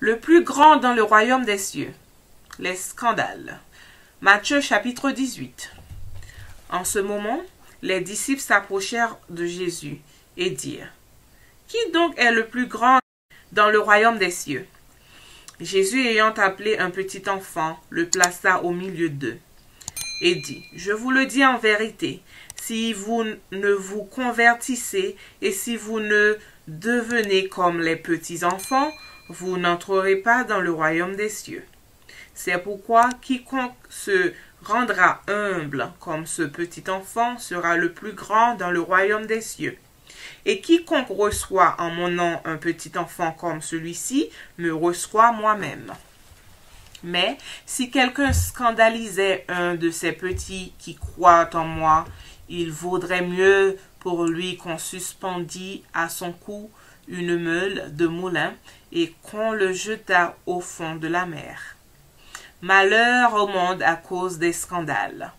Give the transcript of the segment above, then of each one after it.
Le plus grand dans le royaume des cieux. Les scandales. Matthieu chapitre 18. En ce moment, les disciples s'approchèrent de Jésus et dirent: Qui donc est le plus grand dans le royaume des cieux? Jésus, ayant appelé un petit enfant, le plaça au milieu d'eux et dit: Je vous le dis en vérité, si vous ne vous convertissez et si vous ne devenez comme les petits enfants, vous n'entrerez pas dans le royaume des cieux. C'est pourquoi quiconque se rendra humble comme ce petit enfant sera le plus grand dans le royaume des cieux. Et quiconque reçoit en mon nom un petit enfant comme celui-ci, me reçoit moi-même. Mais si quelqu'un scandalisait un de ces petits qui croient en moi, il vaudrait mieux pour lui qu'on suspendît à son cou une meule de moulin et qu'on le jetât au fond de la mer. Malheur au monde à cause des scandales,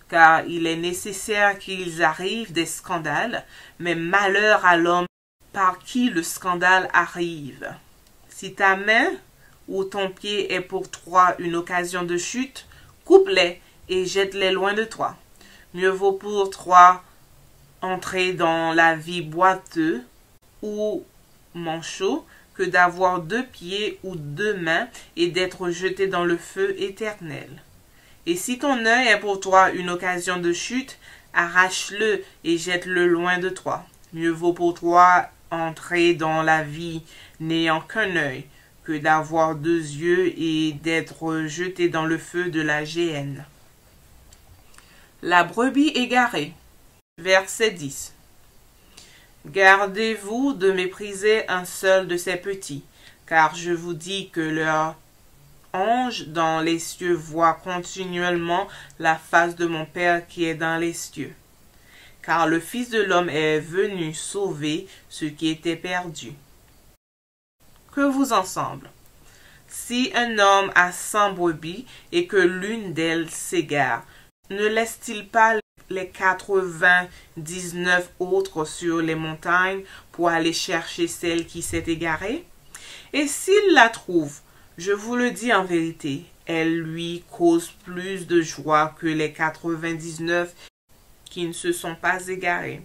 car il est nécessaire qu'il arrive des scandales, mais malheur à l'homme par qui le scandale arrive. Si ta main ou ton pied est pour toi une occasion de chute, coupe-les et jette-les loin de toi. Mieux vaut pour toi entrer dans la vie boiteux ou manchot que d'avoir 2 pieds ou 2 mains et d'être jeté dans le feu éternel. Et si ton œil est pour toi une occasion de chute, arrache-le et jette-le loin de toi. Mieux vaut pour toi entrer dans la vie n'ayant qu'un œil que d'avoir 2 yeux et d'être jeté dans le feu de la géhenne. La brebis égarée. Verset 10. Gardez-vous de mépriser un seul de ces petits, car je vous dis que leur ange dans les cieux voit continuellement la face de mon Père qui est dans les cieux. Car le Fils de l'homme est venu sauver ce qui était perdu. Que vous en semble? Si un homme a 100 brebis et que l'une d'elles s'égare, ne laisse-t-il pas les 99 autres sur les montagnes pour aller chercher celle qui s'est égarée? Et s'il la trouve, je vous le dis en vérité, elle lui cause plus de joie que les 99 qui ne se sont pas égarés.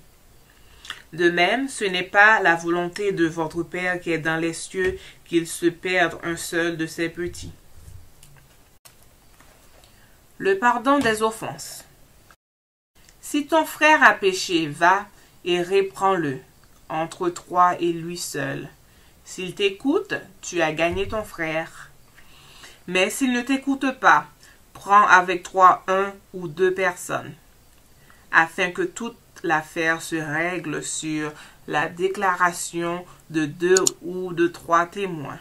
De même, ce n'est pas la volonté de votre Père qui est dans les cieux qu'il se perde un seul de ses petits. Le pardon des offenses. Si ton frère a péché, va et reprends-le, entre toi et lui seul. S'il t'écoute, tu as gagné ton frère. Mais s'il ne t'écoute pas, prends avec toi 1 ou 2 personnes, afin que toute l'affaire se règle sur la déclaration de 2 ou de 3 témoins.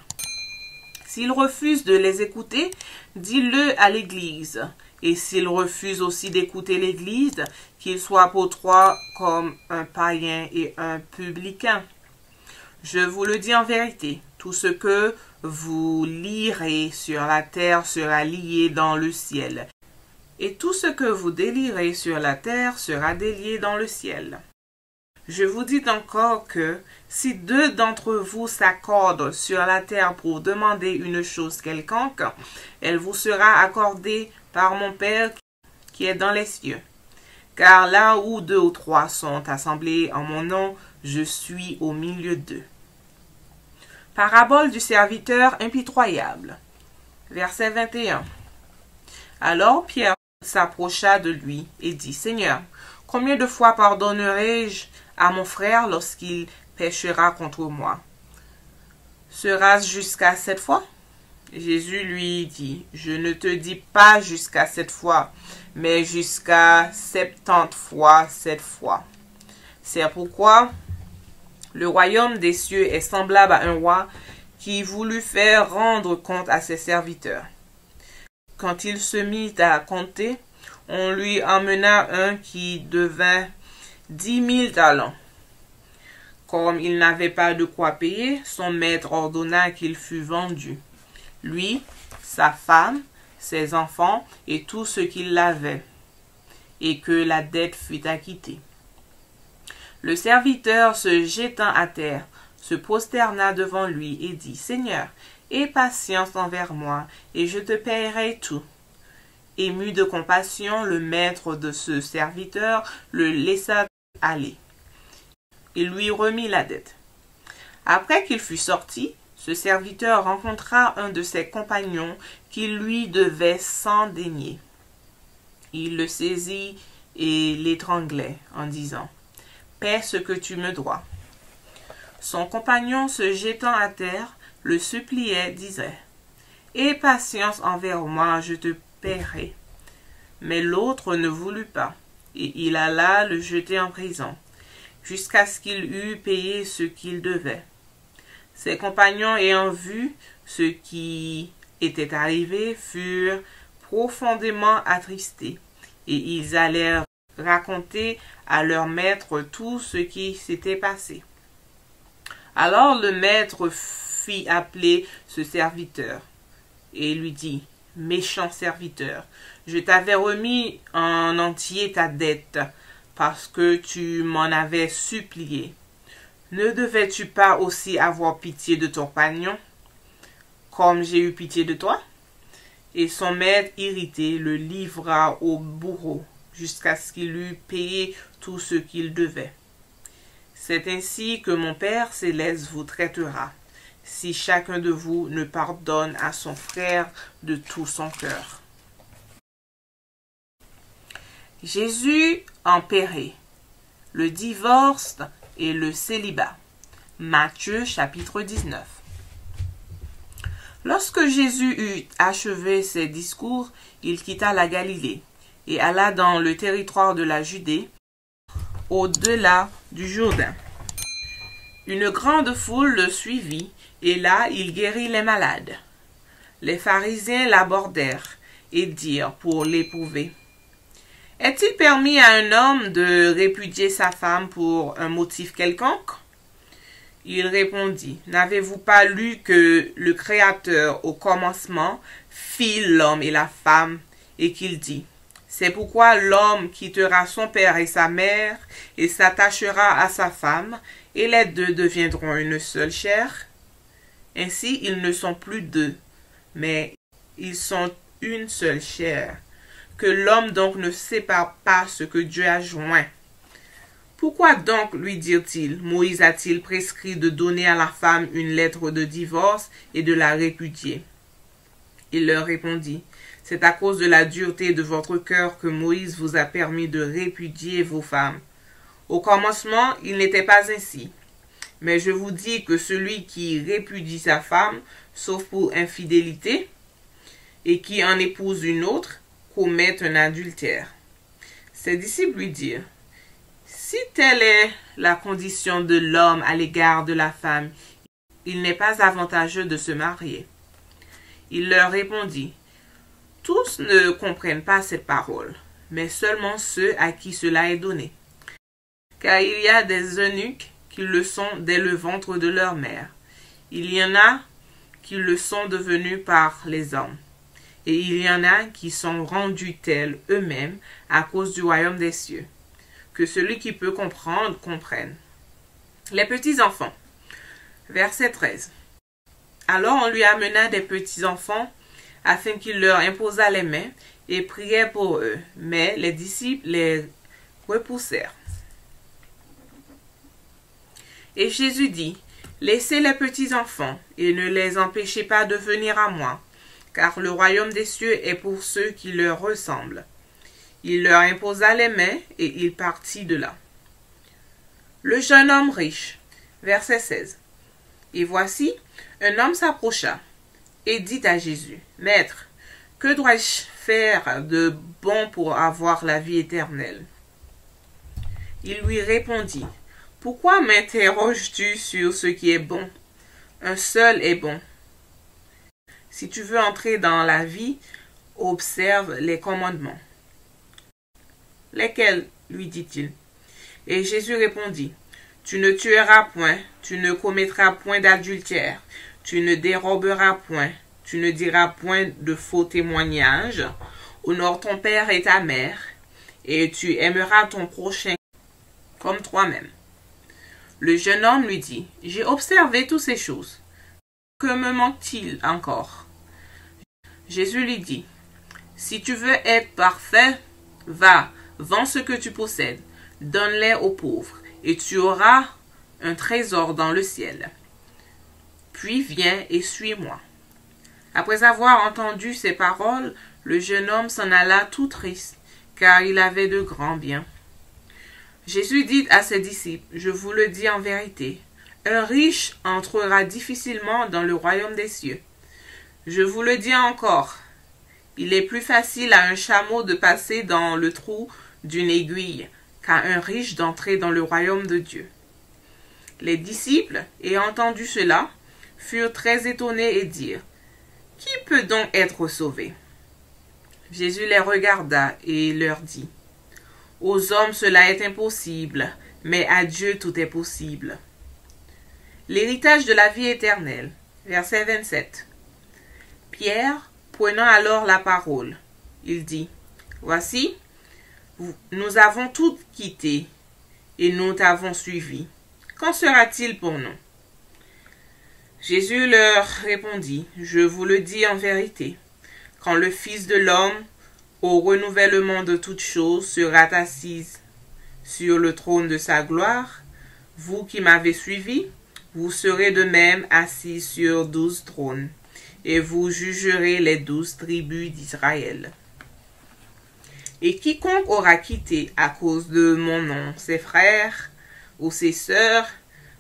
S'il refuse de les écouter, dis-le à l'Église. Et s'il refuse aussi d'écouter l'Église, qu'il soit pour toi comme un païen et un publicain. Je vous le dis en vérité, tout ce que vous lierez sur la terre sera lié dans le ciel, et tout ce que vous délierez sur la terre sera délié dans le ciel. Je vous dis encore que, si 2 d'entre vous s'accordent sur la terre pour demander une chose quelconque, elle vous sera accordée par mon Père qui est dans les cieux. Car là où 2 ou 3 sont assemblés en mon nom, je suis au milieu d'eux. Parabole du serviteur impitoyable. Verset 21. Alors Pierre s'approcha de lui et dit: Seigneur, combien de fois pardonnerai-je à mon frère lorsqu'il péchera contre moi? Sera-ce jusqu'à 7 fois? Jésus lui dit: Je ne te dis pas jusqu'à 7 fois, mais jusqu'à 70 fois 7 fois. C'est pourquoi le royaume des cieux est semblable à un roi qui voulut faire rendre compte à ses serviteurs. Quand il se mit à compter, on lui emmena un qui devint 10 000 talents. Comme il n'avait pas de quoi payer, son maître ordonna qu'il fût vendu, lui, sa femme, ses enfants et tout ce qu'il avait, et que la dette fût acquittée. Le serviteur, se jetant à terre, se prosterna devant lui et dit: Seigneur, Aie patience envers moi, et je te paierai tout. » Ému de compassion, le maître de ce serviteur le laissa aller. Il lui remit la dette. Après qu'il fut sorti, ce serviteur rencontra un de ses compagnons qui lui devait 100 deniers. Il le saisit et l'étranglait en disant « Paie ce que tu me dois. » Son compagnon, se jetant à terre, le suppliait, disait « Aie patience envers moi, je te paierai. » Mais l'autre ne voulut pas, et il alla le jeter en prison, jusqu'à ce qu'il eût payé ce qu'il devait. Ses compagnons, ayant vu ce qui était arrivé, furent profondément attristés, et ils allèrent raconter à leur maître tout ce qui s'était passé. Alors le maître fit appeler ce serviteur, et lui dit « Méchant serviteur, je t'avais remis en entier ta dette, parce que tu m'en avais supplié. Ne devais-tu pas aussi avoir pitié de ton compagnon, comme j'ai eu pitié de toi? » Et son maître, irrité, le livra au bourreau, jusqu'à ce qu'il eût payé tout ce qu'il devait. C'est ainsi que mon Père céleste vous traitera, si chacun de vous ne pardonne à son frère de tout son cœur. Jésus en paierait. Le divorce et le célibat. Matthieu chapitre 19. Lorsque Jésus eut achevé ses discours, il quitta la Galilée et alla dans le territoire de la Judée, au-delà du Jourdain. Une grande foule le suivit, et là il guérit les malades. Les pharisiens l'abordèrent et dirent pour l'éprouver: « Est-il permis à un homme de répudier sa femme pour un motif quelconque? » Il répondit: « N'avez-vous pas lu que le Créateur au commencement fit l'homme et la femme, et qu'il dit: c'est pourquoi l'homme quittera son père et sa mère et s'attachera à sa femme, et les deux deviendront une seule chair. Ainsi ils ne sont plus deux, mais ils sont une seule chair. Que l'homme donc ne sépare pas ce que Dieu a joint. Pourquoi donc, lui dirent-ils, Moïse a-t-il prescrit de donner à la femme une lettre de divorce et de la répudier? Il leur répondit: c'est à cause de la dureté de votre cœur que Moïse vous a permis de répudier vos femmes. Au commencement, il n'était pas ainsi. Mais je vous dis que celui qui répudie sa femme, sauf pour infidélité, et qui en épouse une autre, commet un adultère. Ses disciples lui dirent: si telle est la condition de l'homme à l'égard de la femme, il n'est pas avantageux de se marier. Il leur répondit: tous ne comprennent pas cette parole, mais seulement ceux à qui cela est donné. Car il y a des eunuques qui le sont dès le ventre de leur mère. Il y en a qui le sont devenus par les hommes. Et il y en a qui sont rendus tels eux-mêmes à cause du royaume des cieux. Que celui qui peut comprendre, comprenne. Les petits enfants. Verset 13. Alors on lui amena des petits enfants, afin qu'il leur imposât les mains, et priait pour eux. Mais les disciples les repoussèrent. Et Jésus dit: laissez les petits enfants, et ne les empêchez pas de venir à moi, car le royaume des cieux est pour ceux qui leur ressemblent. Il leur imposa les mains, et il partit de là. Le jeune homme riche. Verset 16. Et voici, un homme s'approcha, et dit à Jésus: Maître, que dois-je faire de bon pour avoir la vie éternelle? Il lui répondit: pourquoi m'interroges-tu sur ce qui est bon? Un seul est bon. Si tu veux entrer dans la vie, observe les commandements. Lesquels? Lui dit-il. Et Jésus répondit: tu ne tueras point, tu ne commettras point d'adultère, tu ne déroberas point, tu ne diras point de faux témoignages, honore ton père et ta mère, et tu aimeras ton prochain comme toi-même. Le jeune homme lui dit: j'ai observé toutes ces choses. Que me manque-t-il encore? Jésus lui dit, si tu veux être parfait, va, vends ce que tu possèdes, donne-les aux pauvres, et tu auras un trésor dans le ciel. Puis viens et suis-moi. Après avoir entendu ces paroles, le jeune homme s'en alla tout triste, car il avait de grands biens. Jésus dit à ses disciples, je vous le dis en vérité, un riche entrera difficilement dans le royaume des cieux. Je vous le dis encore, il est plus facile à un chameau de passer dans le trou d'une aiguille qu'à un riche d'entrer dans le royaume de Dieu. Les disciples, ayant entendu cela, furent très étonnés et dirent, qui peut donc être sauvé? Jésus les regarda et leur dit, aux hommes cela est impossible, mais à Dieu tout est possible. L'héritage de la vie éternelle. Verset 27. Pierre, prenant alors la parole, il dit, voici, nous avons tout quitté et nous t'avons suivi. Qu'en sera-t-il pour nous? Jésus leur répondit, je vous le dis en vérité, quand le Fils de l'homme, au renouvellement de toutes choses, sera assis sur le trône de sa gloire, vous qui m'avez suivi, vous serez de même assis sur 12 trônes, et vous jugerez les 12 tribus d'Israël. Et quiconque aura quitté à cause de mon nom ses frères, ou ses sœurs,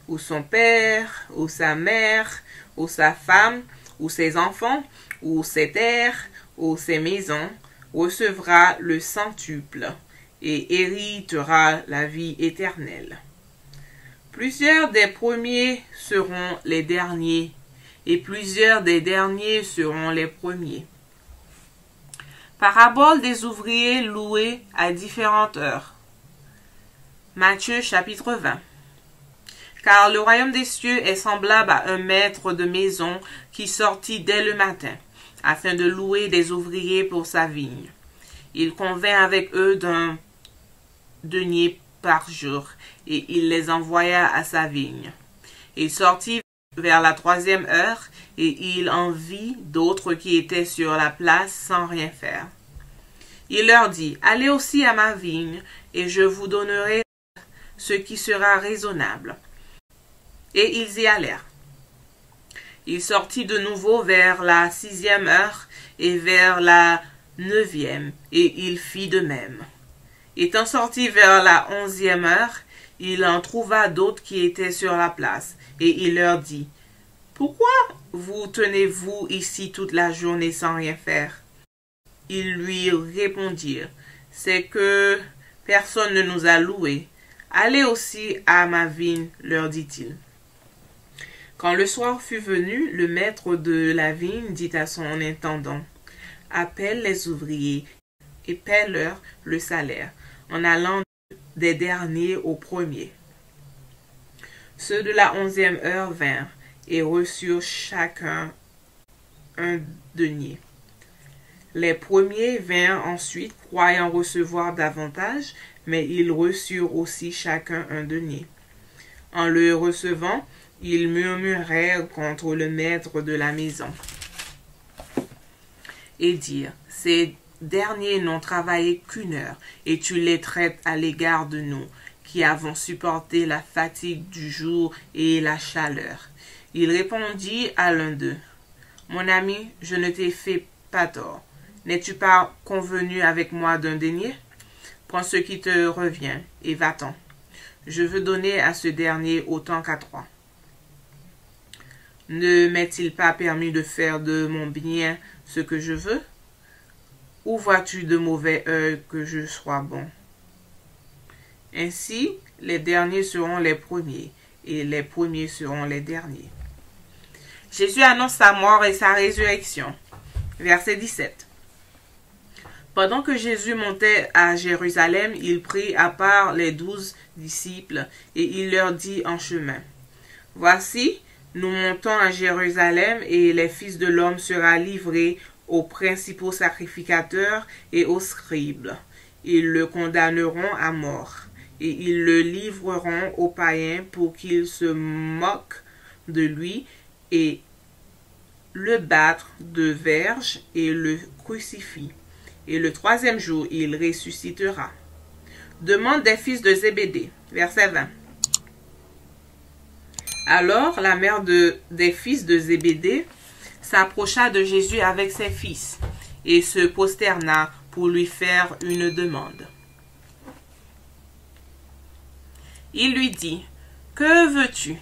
ou son père, ou sa mère, ou sa femme, ou ses enfants, ou ses terres, ou ses maisons, recevra le centuple et héritera la vie éternelle. Plusieurs des premiers seront les derniers, et plusieurs des derniers seront les premiers. Parabole des ouvriers loués à différentes heures. Matthieu chapitre 20. Car le royaume des cieux est semblable à un maître de maison qui sortit dès le matin, afin de louer des ouvriers pour sa vigne. Il convint avec eux d'un denier par jour, et il les envoya à sa vigne. Il sortit vers la 3e heure, et il en vit d'autres qui étaient sur la place sans rien faire. Il leur dit, allez aussi à ma vigne, et je vous donnerai ce qui sera raisonnable. Et ils y allèrent. Il sortit de nouveau vers la 6e heure et vers la 9e, et il fit de même. Étant sorti vers la 11e heure, il en trouva d'autres qui étaient sur la place, et il leur dit, pourquoi vous tenez-vous ici toute la journée sans rien faire? Ils lui répondirent, c'est que personne ne nous a loués. Allez aussi à ma vigne, leur dit-il. Quand le soir fut venu, le maître de la vigne dit à son intendant, appelle les ouvriers et paie-leur le salaire, en allant des derniers aux premiers. Ceux de la 11e heure vinrent et reçurent chacun un denier. Les premiers vinrent ensuite, croyant recevoir davantage, mais ils reçurent aussi chacun un denier. En le recevant, ils murmurèrent contre le maître de la maison et dirent, ces derniers n'ont travaillé qu'une heure, et tu les traites à l'égard de nous, qui avons supporté la fatigue du jour et la chaleur. Il répondit à l'un d'eux, mon ami, je ne t'ai fait pas tort. N'es-tu pas convenu avec moi d'un denier? Prends ce qui te revient et va-t'en. Je veux donner à ce dernier autant qu'à toi. Ne m'est-il pas permis de faire de mon bien ce que je veux? Ou vois-tu de mauvais œil que je sois bon? Ainsi, les derniers seront les premiers, et les premiers seront les derniers. Jésus annonce sa mort et sa résurrection. Verset 17. Pendant que Jésus montait à Jérusalem, il prit à part les 12 disciples, et il leur dit en chemin, « Voici, nous montons à Jérusalem, et les fils de l'homme sera livré aux principaux sacrificateurs et aux scribes. Ils le condamneront à mort, et ils le livreront aux païens pour qu'ils se moquent de lui, et le battre de verge et le crucifie. Et le troisième jour, il ressuscitera. Demande des fils de Zébédée. Verset 20. Alors la mère des fils de Zébédée s'approcha de Jésus avec ses fils et se prosterna pour lui faire une demande. Il lui dit, « Que veux-tu?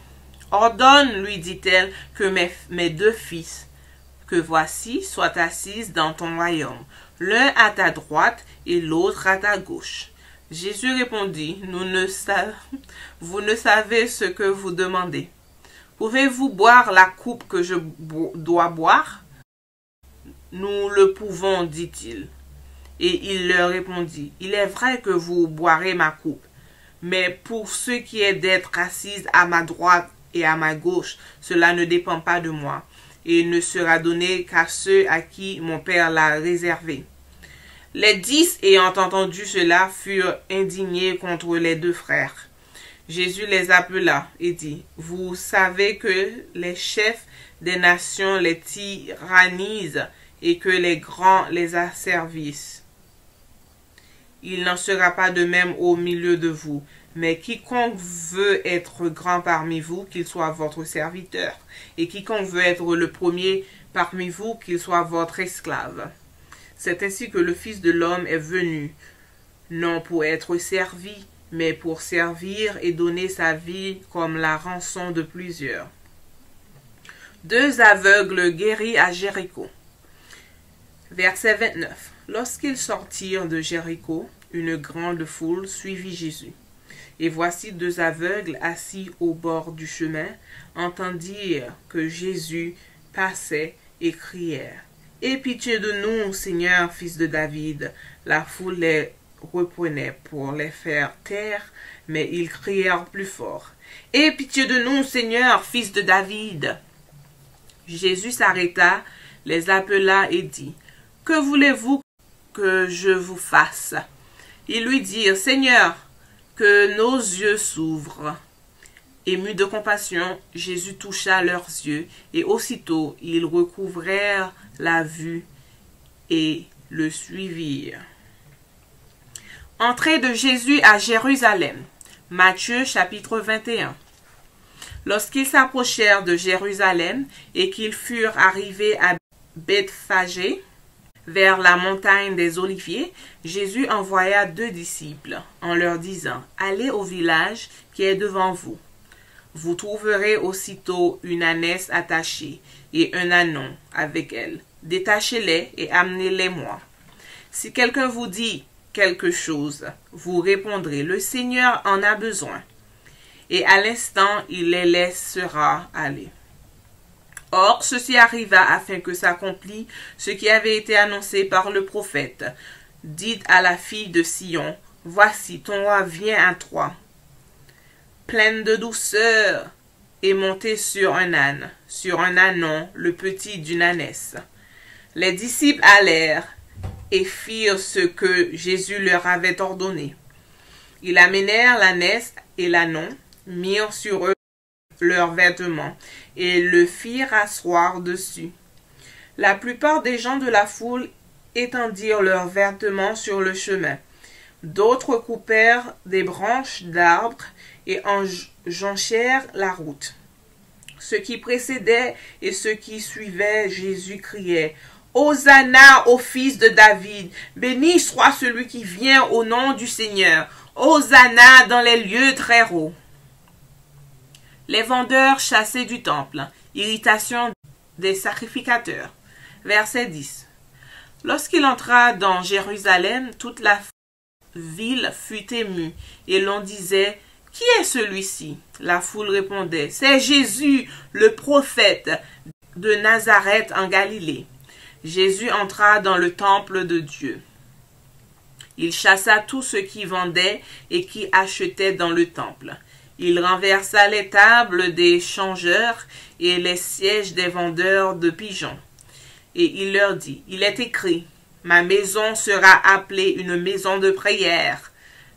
Ordonne, lui dit-elle, que mes deux fils, que voici, soient assis dans ton royaume, l'un à ta droite et l'autre à ta gauche. » Jésus répondit, « Vous ne savez ce que vous demandez. Pouvez-vous boire la coupe que je dois boire? » Nous le pouvons, dit-il. Et il leur répondit, « Il est vrai que vous boirez ma coupe, mais pour ce qui est d'être assise à ma droite et à ma gauche, cela ne dépend pas de moi, et ne sera donné qu'à ceux à qui mon Père l'a réservé. » Les 10 ayant entendu cela furent indignés contre les deux frères. Jésus les appela et dit, « Vous savez que les chefs des nations les tyrannisent et que les grands les asservissent. Il n'en sera pas de même au milieu de vous, mais quiconque veut être grand parmi vous, qu'il soit votre serviteur, et quiconque veut être le premier parmi vous, qu'il soit votre esclave. C'est ainsi que le Fils de l'homme est venu, non pour être servi, mais pour servir et donner sa vie comme la rançon de plusieurs. » Deux aveugles guéris à Jéricho. Verset 29. Lorsqu'ils sortirent de Jéricho, une grande foule suivit Jésus. Et voici deux aveugles assis au bord du chemin entendirent que Jésus passait et crièrent, « Aie pitié de nous, Seigneur, fils de David. » La foule les reprenait pour les faire taire, mais ils crièrent plus fort, « Aie pitié de nous, Seigneur, fils de David. » Jésus s'arrêta, les appela et dit, « Que voulez-vous que je vous fasse? » Ils lui dirent, « Seigneur, que nos yeux s'ouvrent. » Ému de compassion, Jésus toucha leurs yeux, et aussitôt ils recouvrèrent la vue et le suivirent. Entrée de Jésus à Jérusalem. Matthieu chapitre 21. Lorsqu'ils s'approchèrent de Jérusalem et qu'ils furent arrivés à Bethphagée, vers la montagne des Oliviers, Jésus envoya 2 disciples en leur disant, « Allez au village qui est devant vous. Vous trouverez aussitôt une ânesse attachée et un ânon avec elle. Détachez-les et amenez-les-moi. Si quelqu'un vous dit quelque chose, vous répondrez, le Seigneur en a besoin. » Et à l'instant, il les laissera aller. Or, ceci arriva afin que s'accomplît ce qui avait été annoncé par le prophète. Dites à la fille de Sion, « Voici, ton roi vient à toi, pleine de douceur, et montée sur un âne, sur un ânon, le petit d'une ânesse. » Les disciples allèrent et firent ce que Jésus leur avait ordonné. Ils amenèrent l'ânesse et l'ânon, mirent sur eux leurs vêtements, et le firent asseoir dessus. La plupart des gens de la foule étendirent leurs vêtements sur le chemin. D'autres coupèrent des branches d'arbres et jonchèrent la route. Ceux qui précédaient et ceux qui suivaient Jésus criaient, « Hosanna au fils de David! Béni soit celui qui vient au nom du Seigneur! Hosanna dans les lieux très hauts! » Les vendeurs chassaient du temple, irritation des sacrificateurs. Verset 10. Lorsqu'il entra dans Jérusalem, toute la ville fut émue, et l'on disait, « Qui est celui-ci » La foule répondait, « C'est Jésus, le prophète de Nazareth en Galilée. » Jésus entra dans le temple de Dieu. Il chassa tous ceux qui vendaient et qui achetaient dans le temple. Il renversa les tables des changeurs et les sièges des vendeurs de pigeons. Et il leur dit, « Il est écrit, ma maison sera appelée une maison de prière,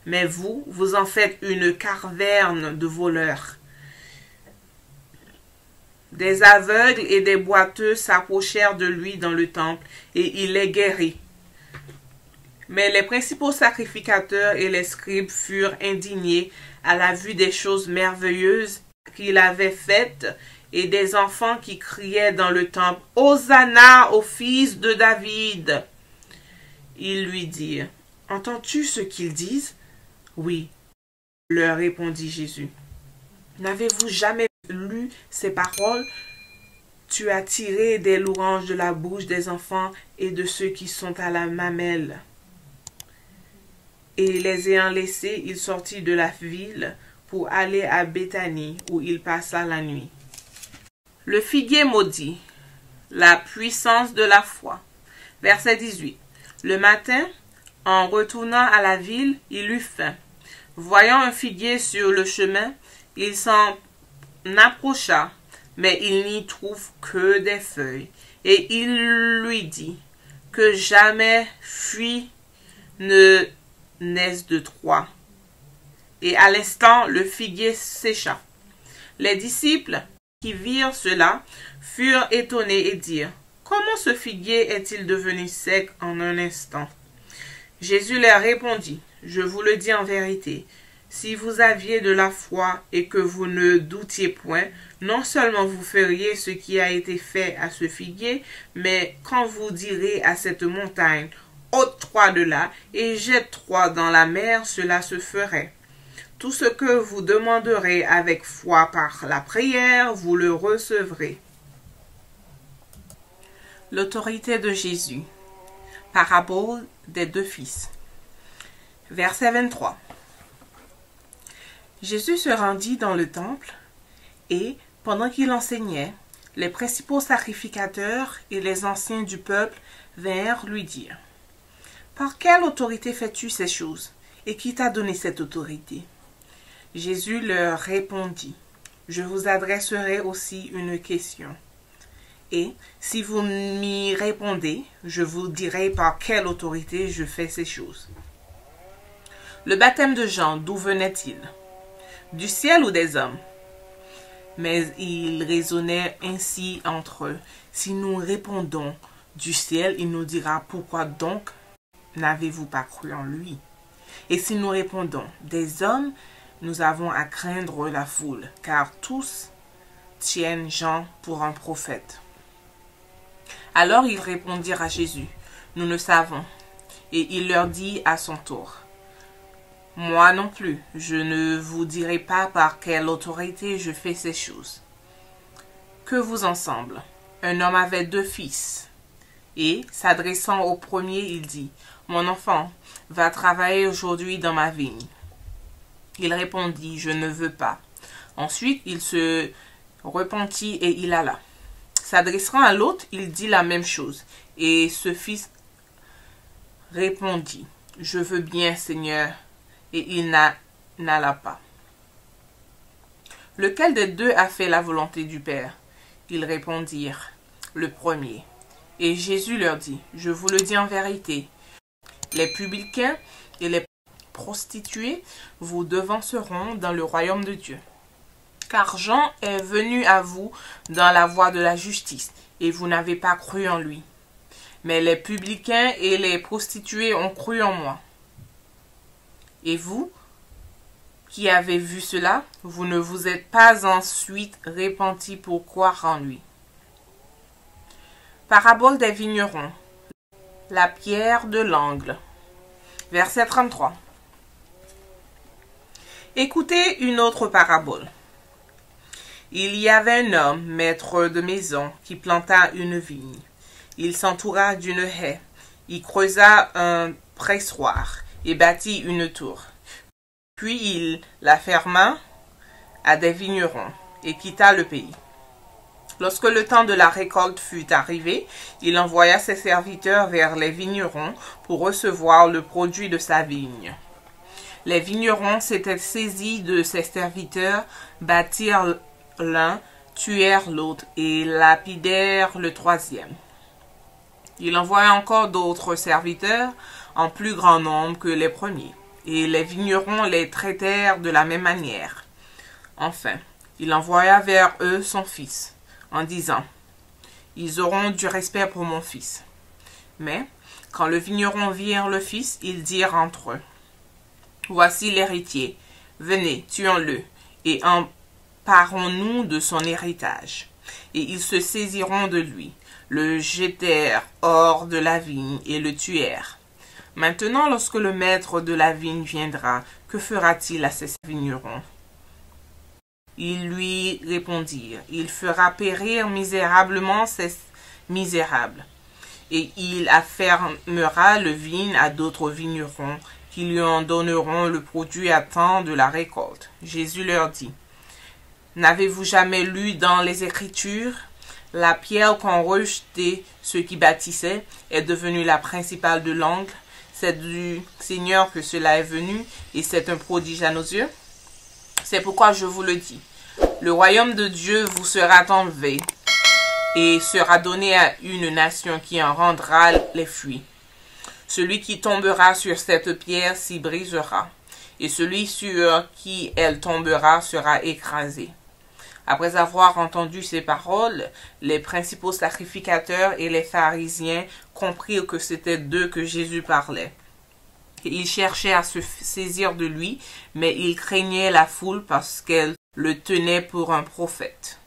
mais vous, vous en faites une caverne de voleurs. » Des aveugles et des boiteux s'approchèrent de lui dans le temple, et il les guérit. Mais les principaux sacrificateurs et les scribes furent indignés à la vue des choses merveilleuses qu'il avait faites, et des enfants qui criaient dans le temple, « Hosanna au fils de David !» Ils lui dirent, « Entends-tu ce qu'ils disent ?» « Oui, » leur répondit Jésus. « N'avez-vous jamais lu ces paroles ? Tu as tiré des louanges de la bouche des enfants et de ceux qui sont à la mamelle. » Et les ayant laissés, il sortit de la ville pour aller à Béthanie, où il passa la nuit. Le figuier maudit, la puissance de la foi. Verset 18. Le matin, en retournant à la ville, il eut faim. Voyant un figuier sur le chemin, il s'en approcha, mais il n'y trouve que des feuilles. Et il lui dit, que jamais fruit ne naisse de toi. Et à l'instant, le figuier sécha. Les disciples qui virent cela furent étonnés et dirent, « Comment ce figuier est-il devenu sec en un instant ?» Jésus leur répondit, « Je vous le dis en vérité, si vous aviez de la foi et que vous ne doutiez point, non seulement vous feriez ce qui a été fait à ce figuier, mais quand vous direz à cette montagne, « Ôte-toi de là et jette-toi dans la mer », cela se ferait. Tout ce que vous demanderez avec foi par la prière, vous le recevrez. L'autorité de Jésus. Parabole des deux fils. Verset 23. Jésus se rendit dans le temple et, pendant qu'il enseignait, les principaux sacrificateurs et les anciens du peuple vinrent lui dire, « Par quelle autorité fais-tu ces choses? Et qui t'a donné cette autorité? » Jésus leur répondit, « Je vous adresserai aussi une question. Et si vous m'y répondez, je vous dirai par quelle autorité je fais ces choses. » Le baptême de Jean, d'où venait-il? Du ciel ou des hommes? Mais ils raisonnaient ainsi entre eux. Si nous répondons du ciel, il nous dira, pourquoi donc n'avez-vous pas cru en lui? Et si nous répondons des hommes, nous avons à craindre la foule, car tous tiennent Jean pour un prophète. Alors ils répondirent à Jésus, nous ne savons. Et il leur dit à son tour, moi non plus, je ne vous dirai pas par quelle autorité je fais ces choses. Que vous en semble? Un homme avait 2 fils. Et, s'adressant au premier, il dit, mon enfant, va travailler aujourd'hui dans ma vigne. Il répondit, je ne veux pas. Ensuite, il se repentit et il alla. S'adressant à l'autre, il dit la même chose. Et ce fils répondit, je veux bien, Seigneur. Et il n'alla pas. Lequel des 2 a fait la volonté du Père? Ils répondirent, le premier. Et Jésus leur dit, je vous le dis en vérité, les publicains et les prostituées vous devanceront dans le royaume de Dieu. Car Jean est venu à vous dans la voie de la justice, et vous n'avez pas cru en lui. Mais les publicains et les prostituées ont cru en moi. Et vous, qui avez vu cela, vous ne vous êtes pas ensuite repentis pour croire en lui. Parabole des vignerons. La pierre de l'angle. Verset 33. Écoutez une autre parabole. Il y avait un homme, maître de maison, qui planta une vigne. Il s'entoura d'une haie, il creusa un pressoir et bâtit une tour. Puis il la ferma à des vignerons et quitta le pays. Lorsque le temps de la récolte fut arrivé, il envoya ses serviteurs vers les vignerons pour recevoir le produit de sa vigne. Les vignerons s'étaient saisis de ses serviteurs, battirent l'un, tuèrent l'autre et lapidèrent le troisième. Il envoya encore d'autres serviteurs, en plus grand nombre que les premiers, et les vignerons les traitèrent de la même manière. Enfin, il envoya vers eux son fils. en disant, « Ils auront du respect pour mon fils. » Mais, quand le vigneron virent le fils, ils dirent entre eux, « Voici l'héritier, venez, tuons-le, et emparons-nous de son héritage. » Et ils se saisiront de lui, le jetèrent hors de la vigne et le tuèrent. Maintenant, lorsque le maître de la vigne viendra, que fera-t-il à ces vignerons? Ils lui répondirent, il fera périr misérablement ces misérables, et il affermera le vigne à d'autres vignerons, qui lui en donneront le produit à temps de la récolte. Jésus leur dit, n'avez-vous jamais lu dans les Écritures, la pierre qu'ont rejetée ceux qui bâtissaient est devenue la principale de l'angle. C'est du Seigneur que cela est venu, et c'est un prodige à nos yeux. C'est pourquoi je vous le dis, le royaume de Dieu vous sera enlevé, et sera donné à une nation qui en rendra les fruits. Celui qui tombera sur cette pierre s'y brisera, et celui sur qui elle tombera sera écrasé. Après avoir entendu ces paroles, les principaux sacrificateurs et les pharisiens comprirent que c'était d'eux que Jésus parlait. Et ils cherchaient à se saisir de lui, mais ils craignaient la foule parce qu'elle le tenait pour un prophète.